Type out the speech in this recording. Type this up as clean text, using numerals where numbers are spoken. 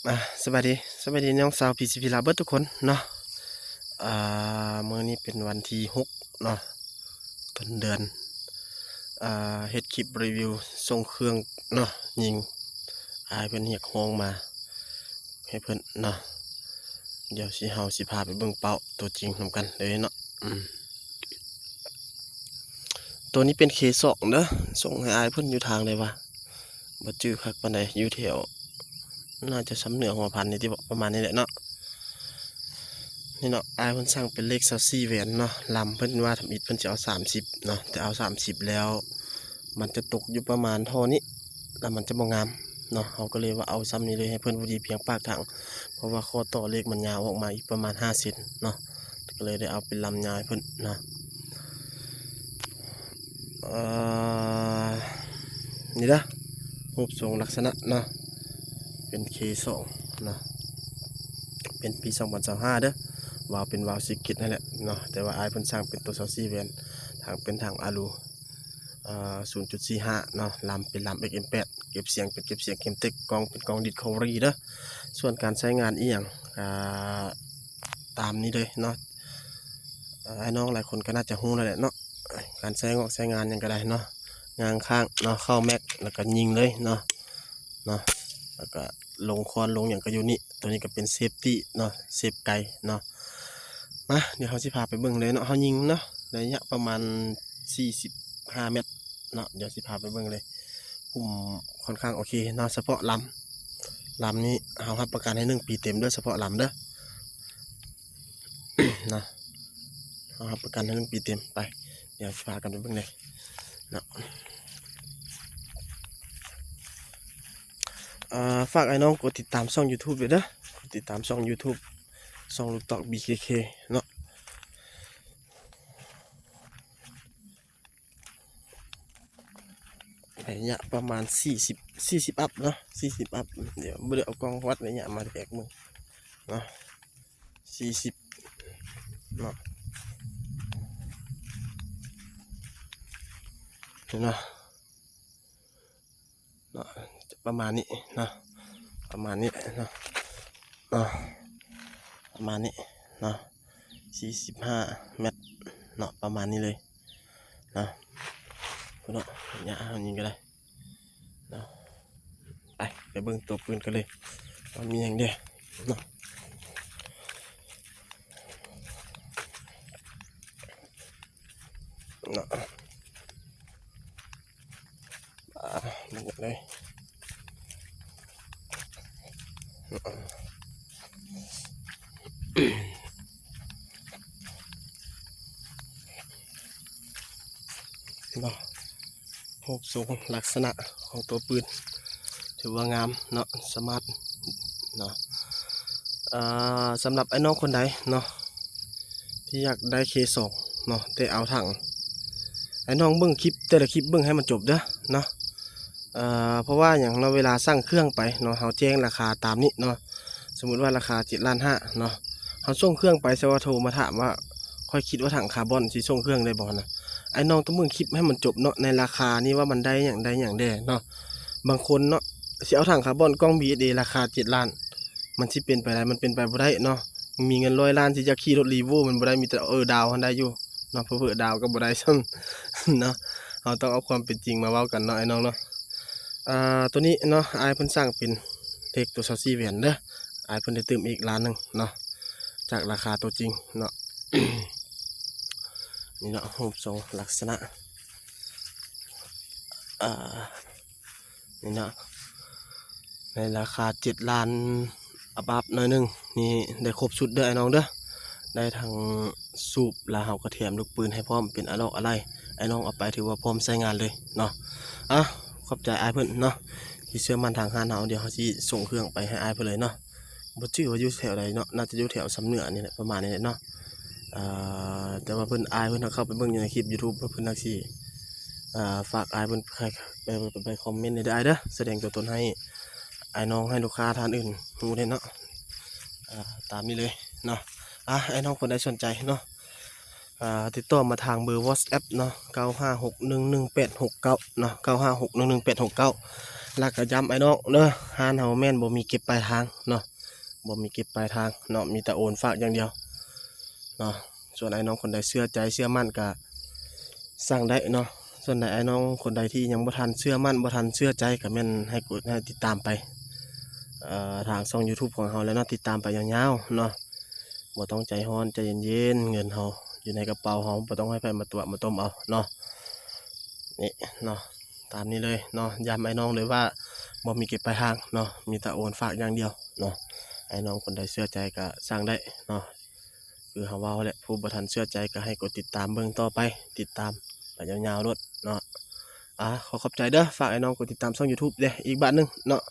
อ่ะสบายดีน้องสาวพีซีพีลาเบิร์ทุกคนเนาะมื้อนี้เป็นวันที่6เนาะต้นเดือนเฮ็ดคลิปรีวิวส่งเครื่องเนาะยิงเพิ่นเรียกฮ้องมาให้เพิ่นเนาะเดี๋ยวเฮาสิพาไปเบิ่งเป้าตัวจริงนำกันเลยเนาะตัวนี้เป็น K2 เด้อส่งให้เพิ่นอยู่ทางใดวะบ่จื้อคักปานใดอยู่แถวน่าจะสำเหนือหัวพันนี่ที่บอกประมาณนี้แหละเนาะนี่เนาะเพิ่นสั่งเป็นเลข24แหวนเนาะลำเพิ่นว่าทำอิฐเพิ่นจะเอา30เนาะแต่เอา30แล้วมันจะตกอยู่ประมาณเท่านี้แล้วมันจะบ่งามเนาะเขาก็เลยว่าเอาซ้ำนี้เลยให้เพิ่นพอดีเพียงปากถังเพราะว่าข้อต่อเลขมันยาวออกมาอีกประมาณ5เซนเนาะก็เลยได้เอาเป็นลำยาวให้เพิ่นเนาะนี่นะรูปทรงลักษณะเนาะเป็น K2 เนาะเป็นปี2025เด้อวาล์วเป็นวาล์วซิกิตนั่นแหละเนาะแต่ว่าเพิ่นสร้างเป็นตัว24แวนทางเป็นทางอะลู0.45 เนาะลำเป็นลำ XM8 เก็บเสียงเป็นเก็บเสียงเข็มเต็กกองเป็นกองดิดคอรีเด้อส่วนการใช้งานอีหยังตามนี้เลยเนาะน้องหลายคนก็น่าจะรู้แล้วแหละเนาะการใช้งานยังก็ได้เนาะงางข้างเนาะเข้าแม็กแล้วก็ยิงเลยเนาะแล้วก็ลงคอนลงอย่างก็อยู่นี่ตัวนี้ก็เป็นเซฟตี้เนาะเซฟไกเนาะมาเดี๋ยวเขาสิพาไปเบิ่งเลยเนาะเขายิงเนาะระยะประมาณ45เมตรเนาะเดี๋ยวสิพาไปเบิ่งเลยปุ่มค่อนข้างโอเคเนาะเฉพาะลำนี้เขารับประกันให้1 ปีเต็มด้วยเฉพาะลำเด้อ นะเขารับประกันให้1 ปีเต็มไปเดี๋ยวสิพากันไปเบิ่งเลยเนาะฝากน้องกดติดตามช่อง YouTube ด้วยเด้อกดติดตามช่อง YouTube ช่องลูกตอก BKK เนาะระยะประมาณ40อัพเนาะ40อัพเดี๋ยวบ่ได้เอากล้องวัดระยะมาแทกมือเนาะ40เนาะเนาะประมาณนี้เนาะประมาณนี้เนาะประมาณนี้เนาะ45เมตรเนาะประมาณนี้เลยเนาะเนาะระยะยิงก็ได้เนาะไปเบิ่งตัวปืนกันเลยว่ามีอย่างเดียวเนาะดูเลยเนาะรูปทรงลักษณะของตัวปืนถือว่างามเนาะสมาร์ทเนาะสำหรับน้องคนใดเนาะที่อยากได้ K2 เนาะแต่เอาถังน้องเบิ่งคลิปแต่ละคลิปเบิ่งให้มันจบเด้อเนาะเพราะว่าอย่างเราเวลาสร้างเครื่องไปเนาะเขาแจ้งราคาตามนี้เนาะสมมุติว่าราคา7.5 ล้านเนาะเขาส่งเครื่องไปเสว่าโทรมาถามว่าค่อยคิดว่าถังคาร์บอนสิส่งเครื่องได้บ่นะน้องต้องเบิ่งคลิปให้มันจบเนาะในราคานี้ว่ามันได้อย่างใดอย่างใดเนาะบางคนเนาะสิเอาถังคาร์บอนกล้อง BSA ราคา7 ล้านมันสิเป็นไปได้มันเป็นไปบ่ได้เนาะมีเงิน100 ล้านที่จะขี่รถรีโวมันบ่ได้มีแต่ดาวมันได้อยู่เนาะเผื่อดาวก็บ่ได้ซ้ำเนาะเราต้องเอาความเป็นจริงมาเว้ากันเนาะน้องเนาะตัวนี้เนาะเพิ่นสร้างเป็นเลขตัว24แหวนเด้อเพิ่นได้เติมอีก1 ล้านเนาะจากราคาตัวจริงเนาะ นี่เนาะรูปทรงลักษณะนี่เนาะในราคา7 ล้านอัพหน่อยนึงนี่ได้ครบชุดเด้อน้องเด้อได้ทั้งสูบแล้วเฮาก็แถมลูกปืนให้พร้อมเป็นอะไรน้องเอาไปถือว่าพร้อมใช้งานเลยเนาะขอบใจเพิ่นเนาะที่เชื่อมั่นทางห้านเฮาเดี๋ยวเขาสิส่งเครื่องไปให้เพิ่นเลยเนาะบ่ชื่อว่าอยู่แถวใดเนาะน่าจะอยู่แถวสำเหนือนี่แหละประมาณนี้แหละเนาะแต่ว่าเพิ่นเพิ่นเข้าไปเบิ่งอยู่ในคลิป YouTube เพิ่นนักสิฝากเพิ่นไปคอมเมนต์ได้เด้อแสดงตัวตนให้น้องให้ลูกค้าท่านอื่นรู้ได้เนาะตามนี้เลยเนาะน้องคนใดสนใจเนาะติดต่อมาทางเบอร์ WhatsApp เนาะ956118869เนาะ956118869 ลักก็ย้ำไอ้น้องเด้อหานเฮาแม่นบ่มีเก็บปลายทางเนาะบ่มีเก็บปลายทางเนาะมีแต่โอนฝากอย่างเดียวเนาะส่วนไอ้น้องคนใดเชื่อใจเชื่อมั่นก็สั่งได้เนาะส่วนใดไอ้น้องคนใดที่ยังบ่ทันเชื่อมั่นบ่ทันเชื่อใจก็แม่นให้กดให้ติดตามไปทางช่อง YouTube ของเฮาแล้วเนาะติดตามไปยาวๆเนาะบ่ต้องใจร้อนใจเย็นๆเงินเฮาอยู่ในกระเป๋าเฮาบ่ต้องให้ไผมาตัวมาต้มเอาเนาะนี่เนาะตามนี้เลยเนาะย้ำไอ้น้องเลยว่าบ่มีเก็บปลายทางเนาะมีแต่โอนฝากอย่างเดียวเนาะไอ้น้องคนใดเชื่อใจก็สั่งได้เนาะคือเฮาเว้าแหละผู้บ่ทันเชื่อใจก็ให้กดติดตามเบิ่งต่อไปติดตามไปยาวๆโลดเนาะขอขอบใจเด้อฝากไอ้น้องกดติดตามช่อง YouTube เด้ออีกบาทหนึงเนาะ